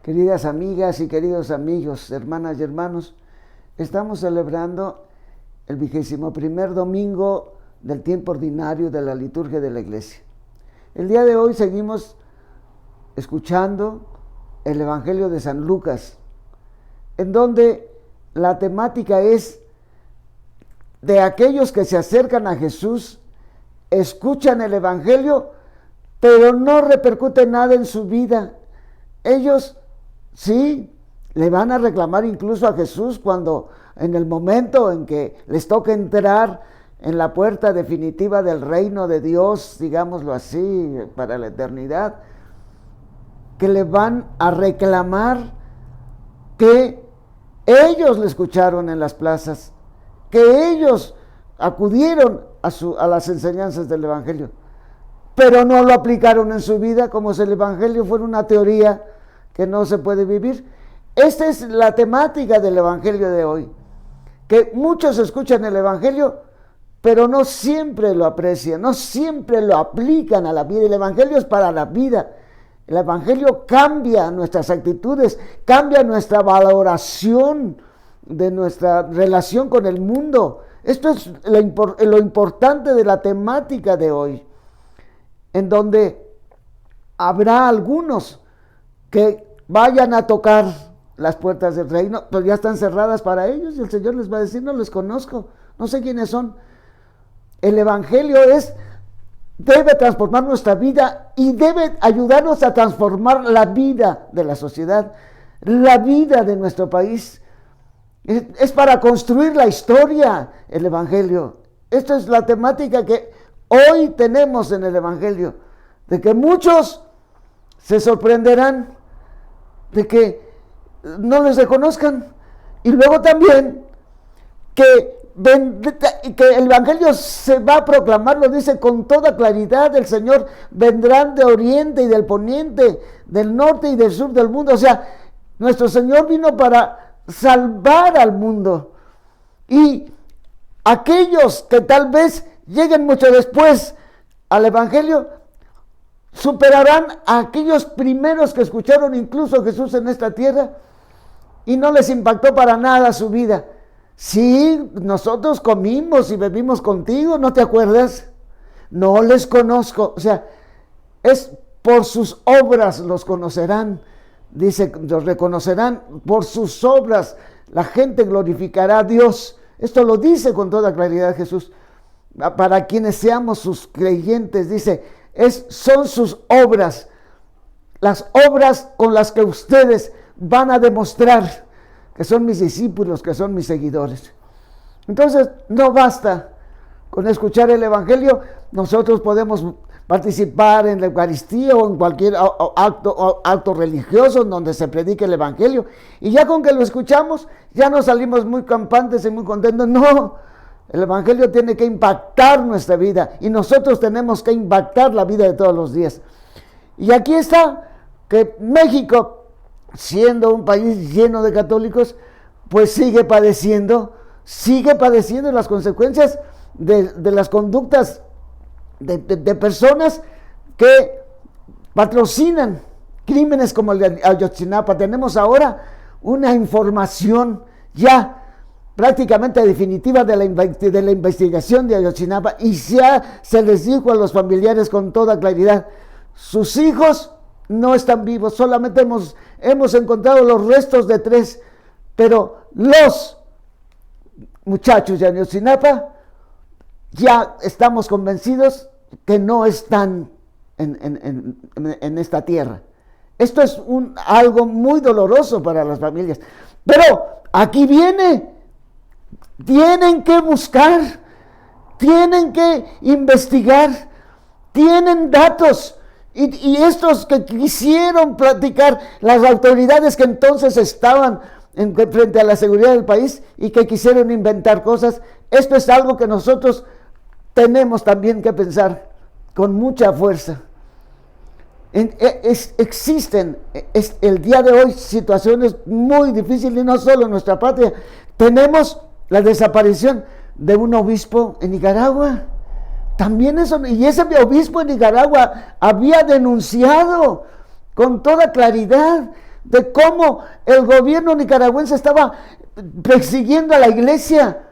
Queridas amigas y queridos amigos, hermanas y hermanos, estamos celebrando el 21º domingo del tiempo ordinario de la liturgia de la Iglesia. El día de hoy seguimos escuchando el Evangelio de San Lucas, en donde la temática es de aquellos que se acercan a Jesús, escuchan el Evangelio, pero no repercute nada en su vida. Ellos sí le van a reclamar incluso a Jesús cuando en el momento en que les toca entrar en la puerta definitiva del reino de Dios, digámoslo así, para la eternidad, que le van a reclamar que ellos le escucharon en las plazas, que ellos acudieron a las enseñanzas del Evangelio, pero no lo aplicaron en su vida, como si el Evangelio fuera una teoría que no se puede vivir. Esta es la temática del Evangelio de hoy, que muchos escuchan el Evangelio, pero no siempre lo aprecian, no siempre lo aplican a la vida. El Evangelio es para la vida. El Evangelio cambia nuestras actitudes, cambia nuestra valoración de nuestra relación con el mundo. Esto es lo importante de la temática de hoy, en donde habrá algunos que vayan a tocar las puertas del reino, pero ya están cerradas para ellos, y el Señor les va a decir: no les conozco, no sé quiénes son. El Evangelio debe transformar nuestra vida y debe ayudarnos a transformar la vida de la sociedad, la vida de nuestro país. Es para construir la historia el Evangelio. Esta es la temática que hoy tenemos en el Evangelio, de que muchos se sorprenderán de que no les reconozcan, y luego también que el Evangelio se va a proclamar, lo dice con toda claridad el Señor: vendrán de oriente y del poniente, del norte y del sur del mundo. O sea, nuestro Señor vino para salvar al mundo, y aquellos que tal vez lleguen mucho después al Evangelio superarán a aquellos primeros que escucharon incluso a Jesús en esta tierra y no les impactó para nada su vida. Sí, nosotros comimos y bebimos contigo, ¿no te acuerdas? No les conozco. O sea, es por sus obras los conocerán. Dice, los reconocerán por sus obras. La gente glorificará a Dios. Esto lo dice con toda claridad Jesús. Para quienes seamos sus creyentes, dice, son sus obras, las obras con las que ustedes van a demostrar que son mis discípulos, que son mis seguidores. Entonces, no basta con escuchar el Evangelio. Nosotros podemos participar en la Eucaristía o en cualquier acto religioso en donde se predique el Evangelio, y ya con que lo escuchamos, ya no salimos muy campantes y muy contentos. No, el Evangelio tiene que impactar nuestra vida, y nosotros tenemos que impactar la vida de todos los días. Y aquí está que México, siendo un país lleno de católicos, pues sigue padeciendo las consecuencias de las conductas de personas que patrocinan crímenes como el de Ayotzinapa. Tenemos ahora una información ya prácticamente definitiva de la investigación de Ayotzinapa, y ya se les dijo a los familiares con toda claridad: sus hijos no están vivos, solamente hemos encontrado los restos de 3, pero los muchachos de Ayotzinapa ya estamos convencidos que no están en esta tierra. Esto es algo muy doloroso para las familias, pero aquí viene: tienen que buscar, tienen que investigar, tienen datos. Y estos que quisieron platicar, las autoridades que entonces estaban frente a la seguridad del país y que quisieron inventar cosas, esto es algo que nosotros tenemos también que pensar con mucha fuerza. Existen el día de hoy situaciones muy difíciles, y no solo en nuestra patria. Tenemos la desaparición de un obispo en Nicaragua. También eso, y ese obispo en Nicaragua había denunciado con toda claridad de cómo el gobierno nicaragüense estaba persiguiendo a la iglesia.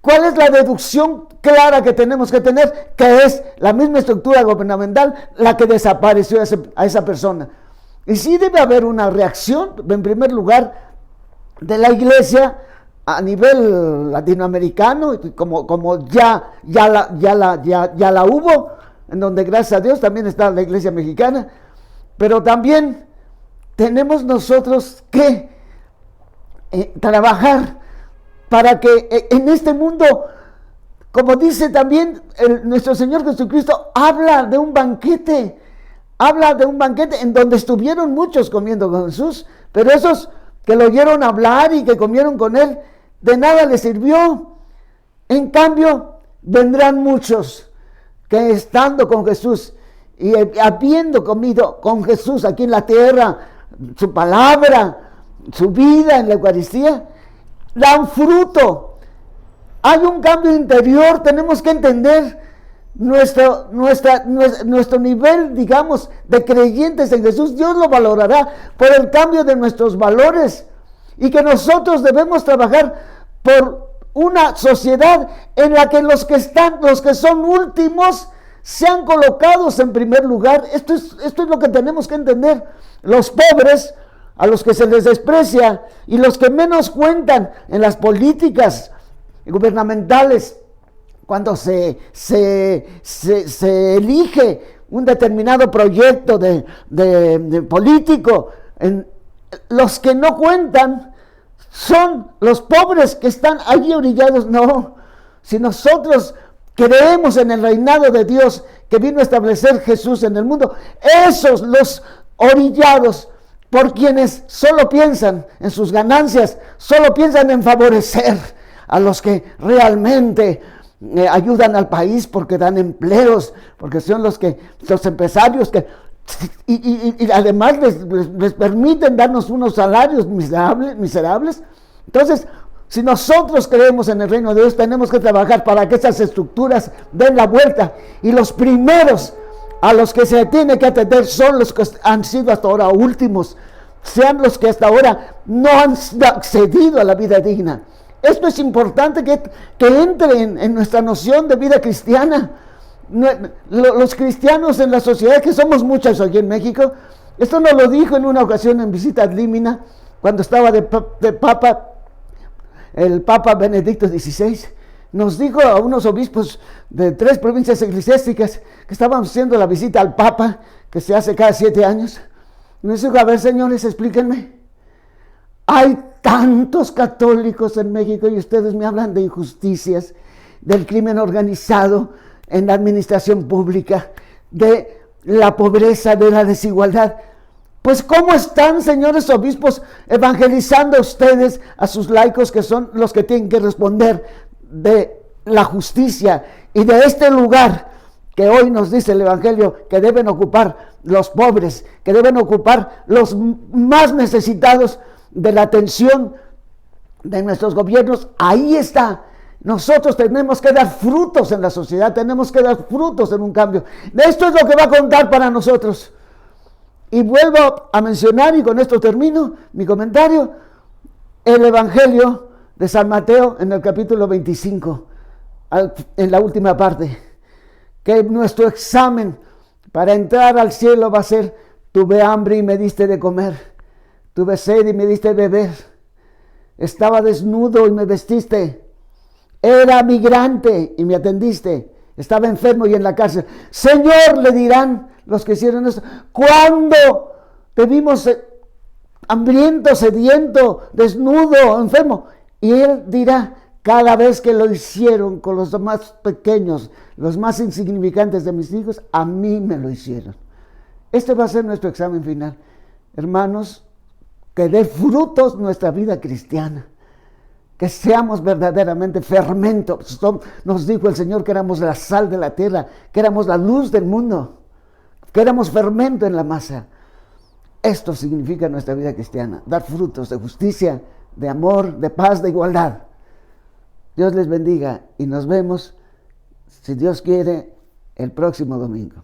¿Cuál es la deducción clara que tenemos que tener? Que es la misma estructura gubernamental la que desapareció a esa persona. Y sí debe haber una reacción, en primer lugar, de la iglesia a nivel latinoamericano, como ya la hubo, en donde gracias a Dios también está la iglesia mexicana, pero también tenemos nosotros que trabajar para que en este mundo, como dice también nuestro Señor Jesucristo, habla de un banquete en donde estuvieron muchos comiendo con Jesús, pero esos que lo oyeron hablar y que comieron con él, de nada les sirvió. En cambio, vendrán muchos que estando con Jesús y habiendo comido con Jesús aquí en la tierra, su palabra, su vida en la Eucaristía, dan fruto. Hay un cambio interior. Tenemos que entender nuestro nivel, digamos, de creyentes en Jesús. Dios lo valorará por el cambio de nuestros valores, y que nosotros debemos trabajar por una sociedad en la que los que son últimos sean colocados en primer lugar. Esto es lo que tenemos que entender. Los pobres, a los que se les desprecia, y los que menos cuentan en las políticas gubernamentales, cuando se elige un determinado proyecto de político, los que no cuentan son los pobres que están allí orillados. No, si nosotros creemos en el reinado de Dios que vino a establecer Jesús en el mundo, esos, los orillados, por quienes solo piensan en sus ganancias, solo piensan en favorecer a los que realmente ayudan al país, porque dan empleos, porque son los empresarios que y además les permiten darnos unos salarios miserables. Entonces, si nosotros creemos en el reino de Dios, tenemos que trabajar para que esas estructuras den la vuelta, y los primeros a los que se tiene que atender son los que han sido hasta ahora últimos, sean los que hasta ahora no han accedido a la vida digna. Esto es importante que entre en nuestra noción de vida cristiana. Los cristianos en la sociedad, que somos muchos aquí en México, esto nos lo dijo en una ocasión en visita ad limina, cuando estaba de Papa, el Papa Benedicto XVI, nos dijo a unos obispos de 3 provincias eclesiásticas que estaban haciendo la visita al Papa, que se hace cada 7 años, nos dijo: a ver, señores, explíquenme, hay tantos católicos en México y ustedes me hablan de injusticias, del crimen organizado en la administración pública, de la pobreza, de la desigualdad. Pues ¿cómo están, señores obispos, evangelizando ustedes a sus laicos, que son los que tienen que responder de la justicia y de este lugar que hoy nos dice el Evangelio que deben ocupar los pobres, que deben ocupar los más necesitados de la atención de nuestros gobiernos? Ahí está. Nosotros tenemos que dar frutos en la sociedad, tenemos que dar frutos en un cambio. Esto es lo que va a contar para nosotros. Y vuelvo a mencionar, y con esto termino mi comentario, el Evangelio de San Mateo en el capítulo 25, en la última parte, que nuestro examen para entrar al cielo va a ser: tuve hambre y me diste de comer, tuve sed y me diste de beber, estaba desnudo y me vestiste, era migrante y me atendiste, estaba enfermo y en la cárcel. Señor, le dirán los que hicieron esto, ¿cuándo te vimos hambriento, sediento, desnudo, enfermo? Y él dirá: cada vez que lo hicieron con los más pequeños, los más insignificantes de mis hijos, a mí me lo hicieron. Este va a ser nuestro examen final. Hermanos, que dé frutos nuestra vida cristiana, que seamos verdaderamente fermento. Nos dijo el Señor que éramos la sal de la tierra, que éramos la luz del mundo, que éramos fermento en la masa. Esto significa nuestra vida cristiana: dar frutos de justicia, de amor, de paz, de igualdad. Dios les bendiga y nos vemos, si Dios quiere, el próximo domingo.